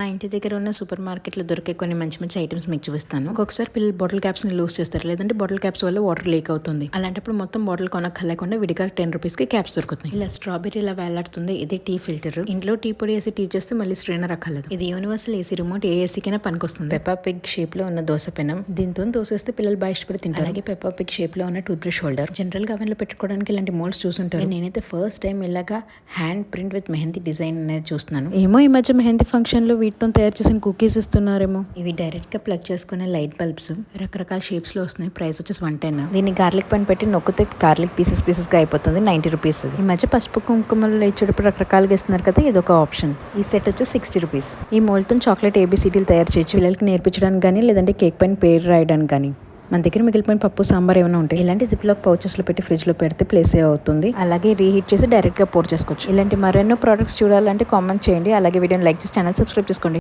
మా ఇంటి దగ్గర ఉన్న సూపర్ మార్కెట్లో దొరికే కొన్ని మంచి మంచి ఐటమ్స్ మీకు చూపిస్తాను. ఒక్కొక్కసారి పిల్లలు బాటిల్ క్యాప్స్ ని లూజ్ చేస్తారు, లేదంటే బాటిల్ క్యాప్స్ వల్ల వాటర్ లీక్ అవుతుంది. అలాంటప్పుడు మొత్తం బాటిల్ కొనక్కర్లేకుండా విడిగా 10 రూపీస్ కి క్యాప్స్ దొరుకుతాయి. ఇలా స్ట్రాబెర్రీ ఇలా వేలాడుతుంది. ఇది టీ ఫిల్టర్. ఇంట్లో టీ పొడి వేసి టీ చేస్తే మళ్ళీ స్ట్రైనర్ అక్కర్లేదు. ఇది యూనివర్సల్ ఏసీ రిమోట్, ఏ ఏసీ కైనా పనికొస్తుంది. పెప్పా పిగ్ షేప్ లో ఉన్న దోశ పెనం, దీంతో దోసేస్తే పిల్లలు బాగా ఇష్టపడి తింటారు. అలాగే పెప్పా పిగ్ షేప్ లో ఉన్న టూత్ బ్రష్ హోల్డర్. జనరల్ గా అవెన్లో పెట్టుకోవడానికి ఇలాంటి మోల్డ్స్ చూసుంటారు. నేనైతే ఫస్ట్ టైం ఇలాగా hand print with mehndi design అనేది చూస్తున్నాను. ఏమో ఈ మధ్య మెహందీ ఫంక్షన్ లో వీటితో తయారు చేసిన కుకీస్ ఇస్తున్నారేమో. ఇవి డైరెక్ట్ గా ప్లగ్ చేసుకునే లైట్ బల్బ్స్. రకరకాల షేప్స్ లో వస్తున్నాయి. ప్రైస్ వచ్చేసి 110. దీన్ని గార్లిక్ పైన పెట్టి నొక్కితే గార్లిక్ పీసెస్ గా అయిపోతుంది. 90 రూపీస్. ఈ మధ్య పసుపు కుంకుమలు ఇచ్చేటప్పుడు రకరకాలుగా ఇస్తున్నారు కదా, ఇది ఒక ఆప్షన్. ఈ సెట్ వచ్చి 60 రూపీస్. ఈ మోల్డ్తో చాక్లెట్ ఏబిసిడీలు తయారు చేయొచ్చు. పిల్లలకి నేర్పించడానికి కానీ, లేదంటే కేక్ పైన పేరు రాయడానికి కానీ. మన దగ్గర మిగిలిపోయిన పప్పు సాంబార్ ఏమైనా ఉంటాయి, ఇలాంటి జిప్ లాక్ పౌచెస్ లో పెట్టి ఫ్రిడ్జ్ లో పెడితే ప్లేస్ అవుతుంది. అలాగే రీహీట్ చేసి డైరెక్ట్ గా పోర్ చేసుకోవచ్చు. ఇలాంటి మరెన్నో ప్రోడక్ట్స్ చూడాలంటే కామెంట్ చేయండి. అలాగే వీడియోని లైక్ చేసి ఛానల్ సబ్స్క్రైబ్ చేసుకోండి.